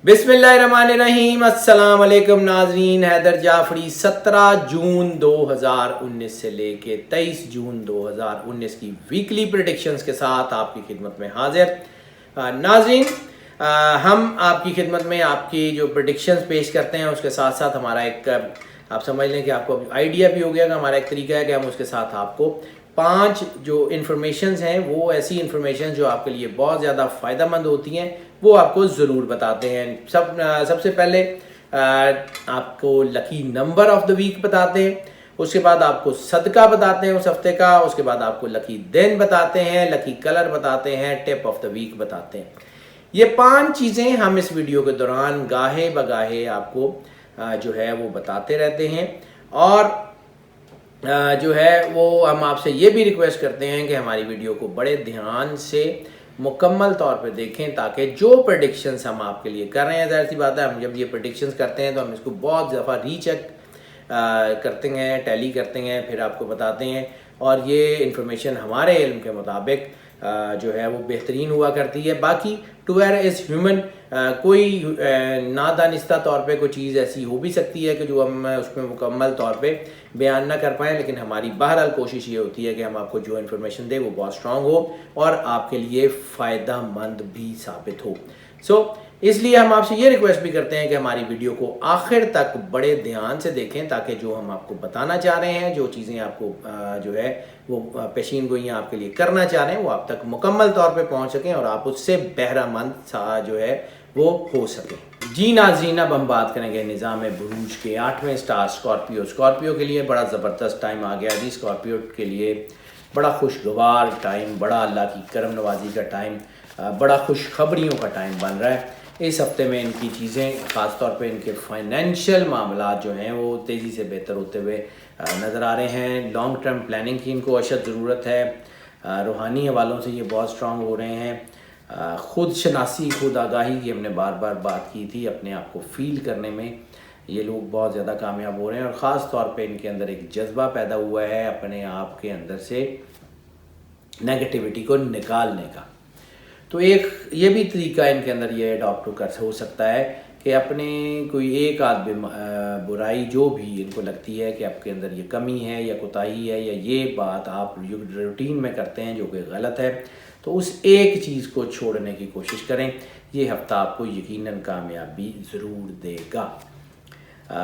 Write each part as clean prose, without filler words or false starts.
बिस्मिल्लाहिर्रहमानिर्रहीम। अस्सलाम वालेकुम नाजरीन। हैदर जाफरी 17 जून 2019 से लेके 23 जून 2019 की वीकली प्रेडिक्शंस के साथ आपकी खिदमत में हाजिर। नाजरीन, हम आपकी खिदमत में आपकी जो प्रेडिक्शंस पेश करते हैं उसके साथ साथ हमारा एक आप समझ लें कि आपको आइडिया भी हो गया कि हमारा एक तरीका है कि हम उसके साथ आपको 5 जो इन्फॉर्मेशंस हैं वो ऐसी इन्फॉर्मेशन जो आपके लिए बहुत ज़्यादा फ़ायदेमंद होती हैं वो आपको ज़रूर बताते हैं। सबसे पहले आपको lucky number of the week बताते हैं, उसके बाद आपको सदका बताते हैं उस हफ्ते का, उसके बाद आपको लकी दिन बताते हैं, लकी कलर बताते हैं, टिप ऑफ द वीक बताते हैं। ये 5 चीज़ें हम इस वीडियो के दौरान गाहे बगाहे आपको जो है वो बताते रहते हैं। और जो है वो हम आपसे ये भी रिक्वेस्ट करते हैं कि हमारी वीडियो को बड़े ध्यान से मुकम्मल तौर पे देखें ताकि जो प्रेडिक्शंस हम आपके लिए कर रहे हैं, ज़ाहिर सी बात है हम जब ये प्रेडिक्शंस करते हैं तो हम इसको बहुत दफ़ा रीचेक करते हैं, टैली करते हैं, फिर आपको बताते हैं और ये इन्फॉर्मेशन हमारे इल्म के मुताबिक जो है वो बेहतरीन हुआ करती है। बाकी टू एयर इज़ ह्यूमन, कोई नादानिस्ता तौर पे कोई चीज़ ऐसी हो भी सकती है कि जो हम उसमें मुकम्मल तौर पे बयान ना कर पाएँ, लेकिन हमारी बहरहाल कोशिश ये होती है कि हम आपको जो इन्फॉर्मेशन दें वो बहुत स्ट्रॉन्ग हो और आपके लिए फ़ायदा मंद भी साबित हो। इसलिए हम आपसे ये रिक्वेस्ट भी करते हैं कि हमारी वीडियो को आखिर तक बड़े ध्यान से देखें ताकि जो हम आपको बताना चाह रहे हैं, जो चीज़ें आपको जो है वो पेशीन गोइयाँ आपके लिए करना चाह रहे हैं वो आप तक मुकम्मल तौर पे पहुंच सकें और आप उससे बहरामंद जो है वो हो सके। जी नाज़रीन, अब हम बात करेंगे निज़ाम बुरूज के 8वें स्टार स्कॉर्पियो के लिए बड़ा ज़बरदस्त टाइम आ गया जी। स्कॉर्पियो के लिए बड़ा खुशगवार टाइम, बड़ा अल्लाह की करम नवाजी का टाइम, बड़ा खुशखबरियों का टाइम बन रहा है। इस हफ्ते में इनकी चीज़ें ख़ास तौर पे इनके फाइनेंशियल मामला जो हैं वो तेज़ी से बेहतर होते हुए नज़र आ रहे हैं। लॉन्ग टर्म प्लानिंग की इनको अशद ज़रूरत है। रूहानी हवालों से ये बहुत स्ट्रॉन्ग हो रहे हैं। ख़ुद शनासी, खुद आगाही की हमने बार बार बात की थी, अपने आप को फ़ील करने में ये लोग बहुत ज़्यादा कामयाब हो रहे हैं और ख़ास तौर पे इनके अंदर एक जज्बा पैदा हुआ है अपने आप के अंदर से नेगेटिविटी को निकालने का। तो एक ये भी तरीका इनके अंदर ये अडॉप्ट हो सकता है कि अपने कोई एक आध बुराई जो भी इनको लगती है कि आपके अंदर ये कमी है या कोताही है या ये बात आप रूटीन में करते हैं जो कि गलत है, तो उस एक चीज़ को छोड़ने की कोशिश करें। ये हफ्ता आपको यकीनन कामयाबी ज़रूर देगा।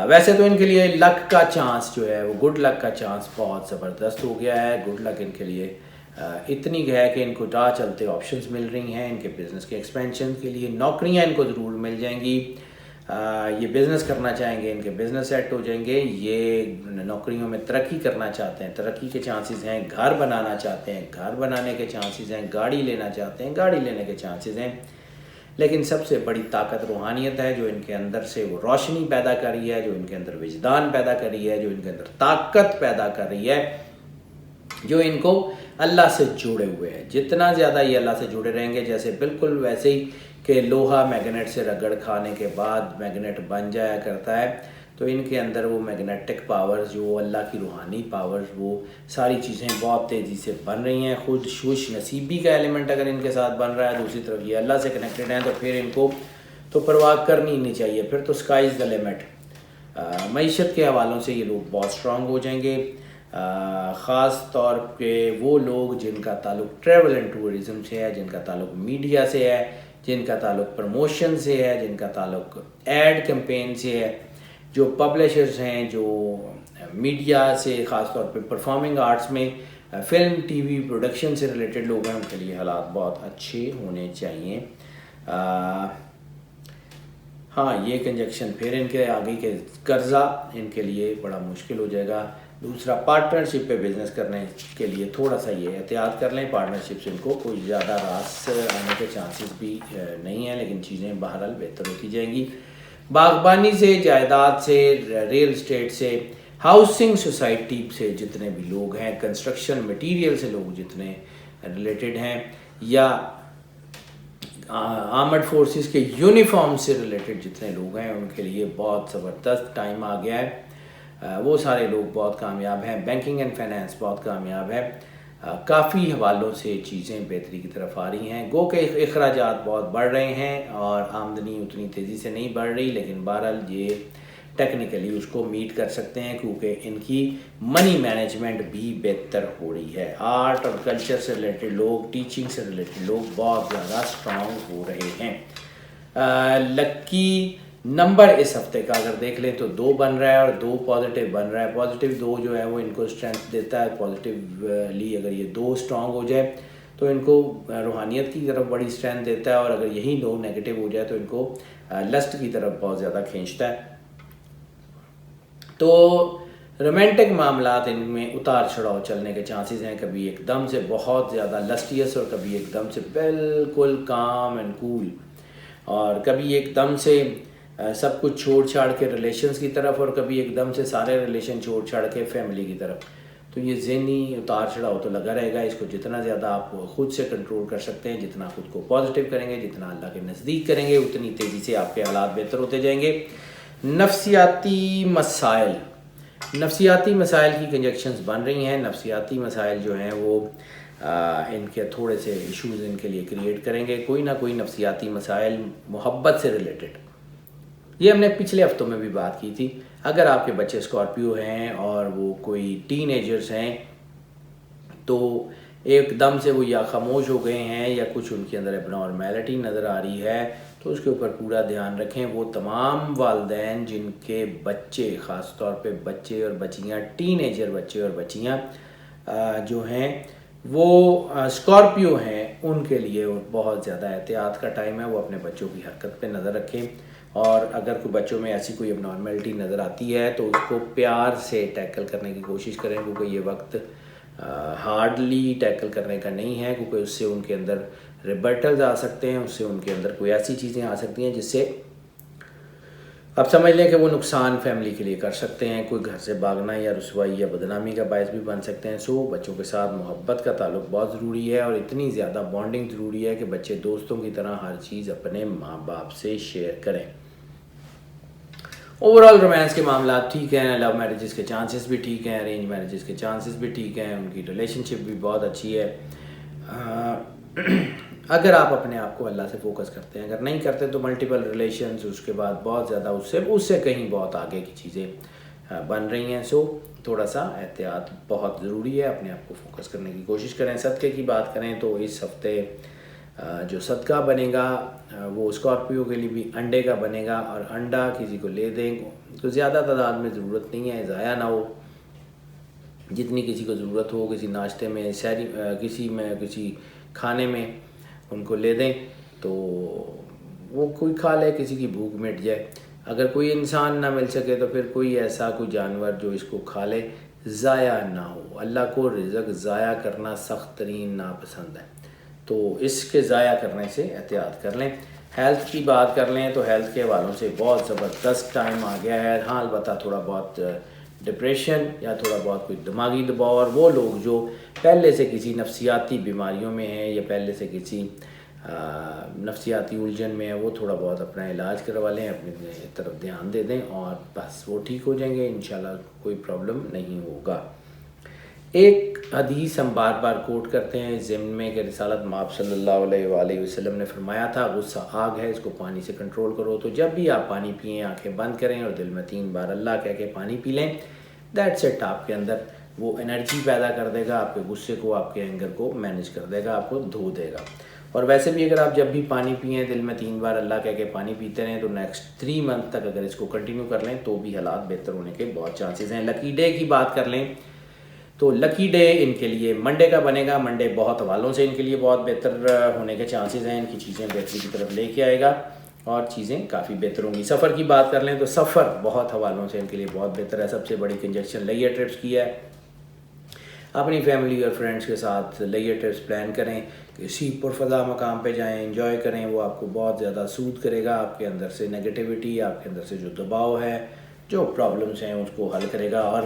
वैसे तो इनके लिए लक का चांस जो है वो गुड लक का चांस बहुत ज़बरदस्त हो गया है। गुड लक इनके लिए इतनी है कि इनको राह चलते ऑप्शंस मिल रही हैं इनके बिज़नेस के एक्सपेंशन के लिए। नौकरियां इनको ज़रूर मिल जाएंगी। ये बिज़नेस करना चाहेंगे, इनके बिज़नेस सेट हो जाएंगे। ये नौकरियों में तरक्की करना चाहते हैं, तरक्की के चांसेस हैं। घर बनाना चाहते हैं, घर बनाने के चांसेस हैं। गाड़ी लेना चाहते हैं, गाड़ी लेने के चांसेस हैं। लेकिन सबसे बड़ी ताकत रूहानियत है जो इनके अंदर से वो रोशनी पैदा कर रही है, जो इनके अंदर विजदान पैदा कर रही है, जो इनके अंदर ताकत पैदा कर रही है, जो इनको अल्लाह से जुड़े हुए हैं। जितना ज़्यादा ये अल्लाह से जुड़े रहेंगे, जैसे बिल्कुल वैसे ही कि लोहा मैग्नेट से रगड़ खाने के बाद मैग्नेट बन जाया करता है, तो इनके अंदर वो मैग्नेटिक पावर्स जो अल्लाह की रूहानी पावर्स वो सारी चीज़ें बहुत तेज़ी से बन रही हैं। खुद खुश नसीबी का एलिमेंट अगर इनके साथ बन रहा है, दूसरी तरफ ये अल्लाह से कनेक्टेड हैं, तो फिर इनको तो परवाह करनी ही नहीं चाहिए, फिर तो स्काई इज़ द लिमिट। मईशत के हवालों से ये लोग बहुत स्ट्रॉन्ग हो जाएंगे। ख़ास तौर पे वो लोग जिनका ताल्लुक ट्रैवल एंड टूरिज़म से है, जिनका ताल्लुक मीडिया से है, जिनका ताल्लुक प्रमोशन से है, जिनका ताल्लुक एड कैंपेन से है, जो पब्लिशर्स हैं, जो मीडिया से ख़ास तौर पे परफॉर्मिंग आर्ट्स में फ़िल्म टीवी प्रोडक्शन से रिलेटेड लोग हैं, उनके लिए हालात बहुत अच्छे होने चाहिए। हाँ, ये कंजक्शन फिर इनके आगे के कर्जा इनके लिए बड़ा मुश्किल हो जाएगा। दूसरा, पार्टनरशिप पे बिज़नेस करने के लिए थोड़ा सा ये एहतियात कर लें। पार्टनरशिप से इनको कोई ज़्यादा रास आने के चांसेस भी नहीं हैं, लेकिन चीज़ें बहरहाल बेहतर होती जाएंगी। बागबानी से, जायदाद से, रियल इस्टेट से, हाउसिंग सोसाइटी से जितने भी लोग हैं, कंस्ट्रक्शन मटीरियल से लोग जितने रिलेटेड हैं, या आर्मड फोर्सेस के यूनिफॉर्म से रिलेटेड जितने लोग हैं, उनके लिए बहुत ज़बरदस्त टाइम आ गया है। वो सारे लोग बहुत कामयाब हैं। बैंकिंग एंड फाइनेंस बहुत कामयाब है। کافی حوالوں سے چیزیں بہتری کی طرف آ رہی ہیں. گو کہ اخراجات بہت بڑھ رہے ہیں اور آمدنی اتنی تیزی سے نہیں بڑھ رہی، لیکن بہرحال یہ ٹیکنیکلی اس کو میٹ کر سکتے ہیں کیونکہ ان کی منی مینجمنٹ بھی بہتر ہو رہی ہے. آرٹ اور کلچر سے ریلیٹڈ لوگ، ٹیچنگ سے ریلیٹڈ لوگ بہت زیادہ اسٹرانگ ہو رہے ہیں. لکی نمبر اس ہفتے کا اگر دیکھ لیں تو 2 بن رہا ہے اور 2 پازیٹیو بن رہا ہے. پازیٹیو 2 جو ہے وہ ان کو اسٹرینتھ دیتا ہے. پازیٹیولی اگر یہ 2 اسٹرانگ ہو جائے تو ان کو روحانیت کی طرف بڑی اسٹرینتھ دیتا ہے، اور اگر یہی 2 نیگیٹو ہو جائے تو ان کو لسٹ کی طرف بہت زیادہ کھینچتا ہے. تو رومانٹک معاملات ان میں اتار چڑھاؤ چلنے کے چانسز ہیں. کبھی ایک دم سے بہت زیادہ لسٹیس اور کبھی ایک دم سے بالکل کام اینڈ کول، اور کبھی ایک دم سے سب کچھ چھوڑ چھاڑ کے ریلیشنز کی طرف، اور کبھی ایک دم سے سارے ریلیشن چھوڑ چھاڑ کے فیملی کی طرف. تو یہ ذہنی اتار چڑھاؤ تو لگا رہے گا. اس کو جتنا زیادہ آپ خود سے کنٹرول کر سکتے ہیں، جتنا خود کو پازیٹیو کریں گے، جتنا اللہ کے نزدیک کریں گے، اتنی تیزی سے آپ کے حالات بہتر ہوتے جائیں گے. نفسیاتی مسائل کی کنجکشنز بن رہی ہیں. نفسیاتی مسائل جو ہیں وہ ان کے تھوڑے سے ایشوز ان کے لیے کریٹ کریں گے. کوئی نہ کوئی نفسیاتی مسائل محبت سے ریلیٹڈ، یہ ہم نے پچھلے ہفتوں میں بھی بات کی تھی. اگر آپ کے بچے اسکارپیو ہیں اور وہ کوئی ٹین ایجرز ہیں تو ایک دم سے وہ یا خاموش ہو گئے ہیں یا کچھ ان کے اندر اب نارمیلٹی نظر آ رہی ہے، تو اس کے اوپر پورا دھیان رکھیں. وہ تمام والدین جن کے بچے، خاص طور پہ بچے اور بچیاں، ٹین ایجر بچے اور بچیاں جو ہیں وہ اسکارپیو ہیں، ان کے لیے بہت زیادہ احتیاط کا ٹائم ہے. وہ اپنے بچوں کی حرکت پہ نظر رکھیں، اور اگر کوئی بچوں میں ایسی کوئی اب نارمیلٹی نظر آتی ہے تو اس کو پیار سے ٹیکل کرنے کی کوشش کریں، کیونکہ یہ وقت ہارڈلی ٹیکل کرنے کا نہیں ہے، کیونکہ اس سے ان کے اندر ریبرٹلز آ سکتے ہیں، اس سے ان کے اندر کوئی ایسی چیزیں آ سکتی ہیں جس سے اب سمجھ لیں کہ وہ نقصان فیملی کے لیے کر سکتے ہیں. کوئی گھر سے بھاگنا یا رسوائی یا بدنامی کا باعث بھی بن سکتے ہیں. سو بچوں کے ساتھ محبت کا تعلق بہت ضروری ہے، اور اتنی زیادہ بانڈنگ ضروری ہے کہ بچے دوستوں کی طرح ہر چیز اپنے ماں باپ سے شیئر کریں. اوورآل رومانس کے معاملات ٹھیک ہیں. لو میرجز کے چانسز بھی ٹھیک ہیں، ارینج میرجز کے چانسز بھی ٹھیک ہیں. ان کی ریلیشن شپ بھی بہت اچھی ہے اگر آپ اپنے آپ کو اللہ سے فوکس کرتے ہیں. اگر نہیں کرتے تو ملٹیپل ریلیشنز، اس کے بعد بہت زیادہ اس سے کہیں بہت آگے کی چیزیں بن رہی ہیں. سو تھوڑا سا احتیاط بہت ضروری ہے. اپنے آپ کو فوکس کرنے کی کوشش کریں. صدقے کی بات کریں تو اس ہفتے جو صدقہ بنے گا وہ اسکارپیو کے لیے بھی انڈے کا بنے گا، اور انڈا کسی کو لے دیں تو زیادہ تعداد میں ضرورت نہیں ہے، ضائع نہ ہو. جتنی کسی کو ضرورت ہو، کسی ناشتے میں، کسی کھانے میں ان کو لے دیں تو وہ کوئی کھا لے، کسی کی بھوک مٹ جائے. اگر کوئی انسان نہ مل سکے تو پھر کوئی ایسا کوئی جانور جو اس کو کھا لے، ضائع نہ ہو. اللہ کو رزق ضائع کرنا سخت ترین ناپسند ہے، تو اس کے ضائع کرنے سے احتیاط کر لیں. ہیلتھ کی بات کر لیں تو ہیلتھ کے حوالوں سے بہت زبردست ٹائم آ گیا ہے. ہاں البتہ تھوڑا بہت ڈپریشن یا تھوڑا بہت کوئی دماغی دباؤ، اور وہ لوگ جو پہلے سے کسی نفسیاتی بیماریوں میں ہیں یا پہلے سے کسی نفسیاتی الجھن میں ہیں، وہ تھوڑا بہت اپنا علاج کروا لیں، اپنی طرف دھیان دے دیں، اور بس وہ ٹھیک ہو جائیں گے. انشاءاللہ کوئی پرابلم نہیں ہوگا. ایک حدیث ہم بار بار کوٹ کرتے ہیں ضمن میں کہ رسالت مآب صلی اللہ علیہ وآلہ وسلم نے فرمایا تھا، غصہ آگ ہے، اس کو پانی سے کنٹرول کرو. تو جب بھی آپ پانی پئیں آنکھیں بند کریں اور دل میں 3 بار اللہ کہہ کے پانی پی لیں. That's it. آپ کے اندر وہ انرجی پیدا کر دے گا، آپ کے غصے کو، آپ کے اینگر کو مینیج کر دے گا، آپ کو دھو دے گا. اور ویسے بھی اگر آپ جب بھی پانی پئیں دل میں 3 بار اللہ کہہ کے پانی پیتے رہیں تو نیکسٹ 3 منتھ تک اگر اس کو کنٹینیو کر لیں تو بھی حالات بہتر ہونے کے بہت چانسز ہیں. لکی ڈے کی بات کر لیں تو لکی ڈے ان کے لیے منڈے کا بنے گا. منڈے بہت حوالوں سے ان کے لیے بہت بہتر ہونے کے چانسز ہیں. ان کی چیزیں بہتری کی طرف لے کے آئے گا اور چیزیں کافی بہتر ہوں گی. سفر کی بات کر لیں تو سفر بہت حوالوں سے ان کے لیے بہت بہتر ہے. سب سے بڑی کنجکشن لیئر ٹرپس کی ہے. اپنی فیملی اور فرینڈس کے ساتھ لیئر ٹرپس پلان کریں، کسی پرفضا مقام پہ جائیں، انجوائے کریں. وہ آپ کو بہت زیادہ سود کرے گا. آپ کے اندر سے نیگیٹیوٹی، آپ کے اندر سے جو دباؤ ہے، جو پرابلمس ہیں اس کو حل کرے گا، اور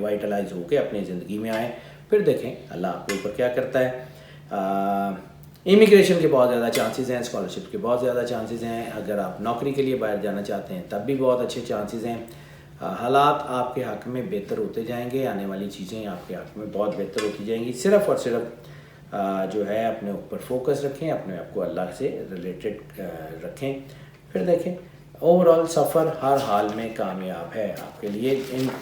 وائٹلائز ہو کے اپنی زندگی میں آئیں. پھر دیکھیں اللہ آپ کے اوپر کیا کرتا ہے. امیگریشن کے بہت زیادہ چانسز ہیں، اسکالرشپ کے بہت زیادہ چانسز ہیں. اگر آپ نوکری کے لیے باہر جانا چاہتے ہیں تب بھی بہت اچھے چانسز ہیں. हालात आपके हक़ में बेहतर होते जाएंगे, आने वाली चीज़ें आपके हक़ में बहुत बेहतर होती जाएंगी। सिर्फ़ और सिर्फ जो है अपने ऊपर फोकस रखें, अपने आप को अल्लाह से रिलेटेड रखें, फिर देखें ओवरऑल सफ़र हर हाल में कामयाब है आपके लिए।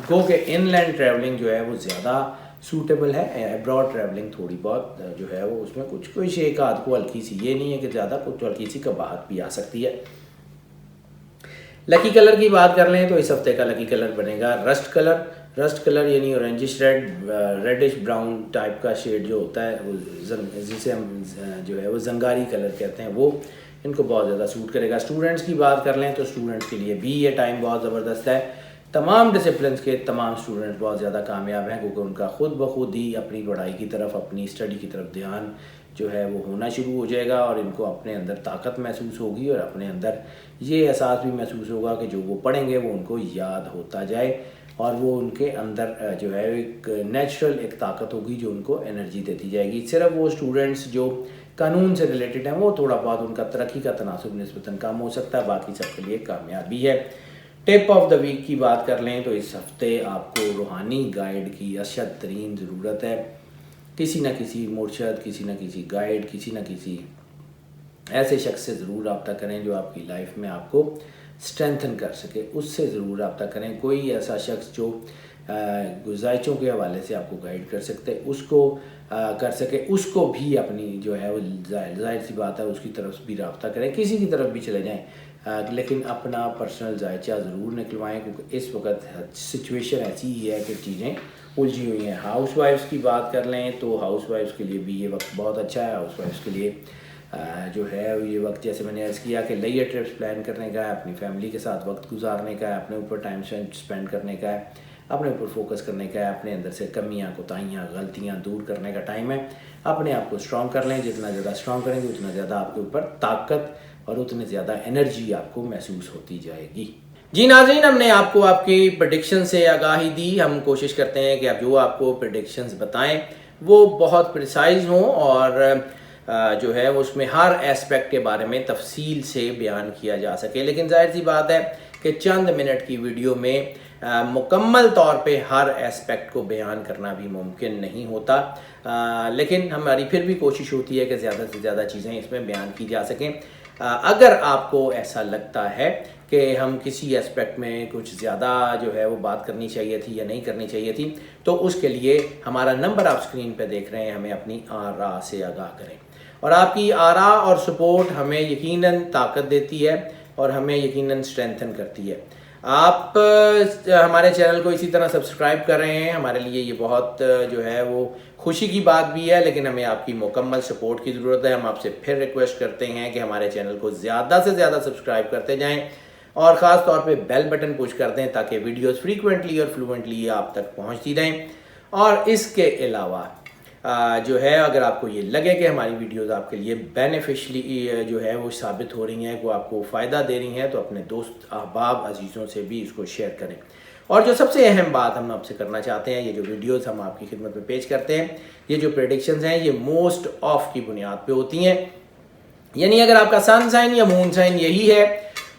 गो के इनलैंड ट्रैवलिंग जो है वो ज़्यादा सूटेबल है, एब्रॉड ट्रैवलिंग थोड़ी बहुत जो है वो उसमें कुछ एक आध को हल्की सी, ये नहीं है कि ज़्यादा, कुछ हल्की सी कबाहट भी आ सकती है। लकी कलर की बात कर लें तो इस हफ्ते का लकी कलर बनेगा रस्ट कलर। रस्ट कलर यानी ऑरेंजिश रेडिश ब्राउन टाइप का शेड जो होता है वो जिसे हम जो है वो जंगारी कलर कहते हैं, वो इनको बहुत ज़्यादा सूट करेगा। स्टूडेंट्स की बात कर लें तो स्टूडेंट्स के लिए भी ये टाइम बहुत ज़बरदस्त है। तमाम डिसिप्लिन के तमाम स्टूडेंट्स बहुत ज़्यादा कामयाब हैं, क्योंकि उनका ख़ुद ब खुद ही अपनी पढ़ाई की तरफ, अपनी स्टडी की तरफ ध्यान जो है वो होना शुरू हो जाएगा, और इनको अपने अंदर ताकत महसूस होगी और अपने अंदर ये एहसास भी महसूस होगा कि जो वो पढ़ेंगे वो उनको याद होता जाए, और वो उनके अंदर जो है एक नेचुरल एक ताकत होगी जो उनको एनर्जी देती जाएगी। सिर्फ वो स्टूडेंट्स जो कानून से रिलेटेड हैं वो थोड़ा बहुत उनका तरक्की का तनासुब निस्बतन कम हो सकता है, बाकी सबके लिए कामयाबी है। टिप ऑफ द वीक की बात कर लें तो इस हफ्ते आपको रूहानी गाइड की अशद तरीन ज़रूरत है। किसी न किसी मुर्शद, किसी न किसी गाइड, किसी न किसी ऐसे शख्स से ज़रूर रब्ता करें जो आपकी लाइफ में आपको स्ट्रेंथन कर सके, उससे ज़रूर रब्ता करें। कोई ऐसा शख्स जो गुज़ाइशों के हवाले से आपको गाइड कर सकते, उसको कर सके, उसको भी अपनी जो है वो ज़ाहिर सी बात है उसकी तरफ भी रब्ता करें, किसी की तरफ भी चले जाएं, लेकिन अपना पर्सनल जायचा ज़रूर निकलवाएं, क्योंकि इस वक्त सिचुएशन ऐसी ही है कि चीज़ें उलझी हुई हैं। हाउस वाइफ्स की बात कर लें तो हाउस वाइफ्स के लिए भी ये वक्त बहुत अच्छा है। हाउस वाइफ्स के लिए जो है ये वक्त, जैसे मैंने अर्ज़ किया कि लेयर ट्रिप्स प्लान करने का है, अपनी फैमिली के साथ वक्त गुजारने का है, अपने ऊपर टाइम स्पेंड करने का है, अपने ऊपर फोकस करने का है, अपने अंदर से कमियां, कोताहियां, गलतियां दूर करने का टाइम है। अपने आप को स्ट्रॉन्ग कर लें, जितना ज़्यादा स्ट्रॉन्ग करेंगे उतना ज़्यादा आपके ऊपर ताकत और उतनी ज़्यादा एनर्जी आपको महसूस होती जाएगी। जी नाज़रीन, हमने आपको आपकी प्रेडिक्शन से आगाही दी। हम कोशिश करते हैं कि आप जो आपको प्रेडिक्शंस बताएं वो बहुत प्रिसाइज हों, और जो है उसमें हर एस्पेक्ट के बारे में तफसील से बयान किया जा सके। लेकिन जाहिर सी बात है कि चंद मिनट की वीडियो में मुकम्मल तौर पे हर एस्पेक्ट को बयान करना भी मुमकिन नहीं होता, लेकिन हमारी फिर भी कोशिश होती है कि ज़्यादा से ज़्यादा चीज़ें इसमें बयान की जा सकें। अगर आपको ऐसा लगता है कि हम किसी एस्पेक्ट में कुछ ज़्यादा जो है वो बात करनी चाहिए थी या नहीं करनी चाहिए थी, तो उसके लिए हमारा नंबर आप स्क्रीन पे देख रहे हैं, हमें अपनी आरा से आगाह करें। और आपकी आरा और सपोर्ट हमें यकीनन ताकत देती है और हमें यकीनन स्ट्रेंथन करती है। आप हमारे चैनल को इसी तरह सब्सक्राइब कर रहे हैं, हमारे लिए ये बहुत जो है वो खुशी की बात भी है, लेकिन हमें आपकी मुकम्मल सपोर्ट की ज़रूरत है। हम आपसे फिर रिक्वेस्ट करते हैं कि हमारे चैनल को ज़्यादा से ज़्यादा सब्सक्राइब करते जाएं, और ख़ास तौर पे बेल बटन पुश कर दें ताकि वीडियोस फ्रीक्वेंटली और फ्लुएंटली आप तक पहुंचती रहें। और इसके अलावा जो है अगर आपको ये लगे कि हमारी वीडियोस आपके लिए बेनिफिशली जो है वो साबित हो रही हैं, वो आपको फ़ायदा दे रही हैं, तो अपने दोस्त, अहबाब, अजीज़ों से भी इसको शेयर करें। और जो सबसे अहम बात हम आपसे करना चाहते हैं, ये जो वीडियोस हम आपकी खिदमत में पेश करते हैं, ये जो प्रेडिक्शंस हैं ये मोस्ट ऑफ की बुनियाद पे होती हैं। यानी अगर आपका सन साइन या मून साइन यही है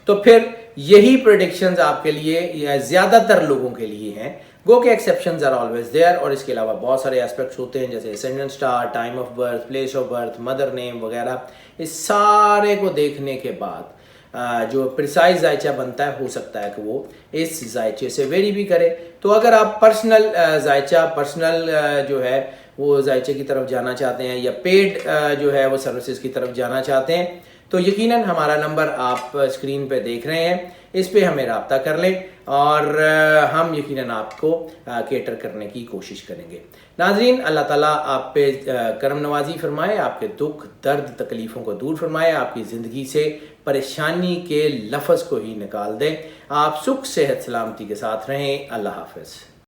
तो फिर यही प्रेडिक्शंस आपके लिए या ज़्यादातर लोगों के लिए हैं। गो के एक्सेप्शंस आर ऑलवेज देयर, और इसके अलावा बहुत सारे एस्पेक्ट्स होते हैं जैसे ascendant star, time of birth, place of birth, mother name वगैरह। इस सारे को देखने के बाद जो प्रिसाइज जायचा बनता है, हो सकता है कि वो इस जायचे से वेरी भी करे। तो अगर आप पर्सनल जायचा, पर्सनल जो है वो जायचे की तरफ जाना चाहते हैं, या पेड जो है वो सर्विसेज की तरफ जाना चाहते हैं, तो यकीनन हमारा नंबर आप स्क्रीन पे देख रहे हैं, इस पे हमें रब्ता कर लें और हम यकीनन आपको केटर करने की कोशिश करेंगे। नाज़रीन, अल्लाह ताला आप पे करम नवाजी फरमाए, आपके दुख, दर्द, तकलीफ़ों को दूर फरमाए, आपकी ज़िंदगी से परेशानी के लफ्ज़ को ही निकाल दें। आप सुख, सेहत, सलामती के साथ रहें। अल्लाह हाफ़िज़।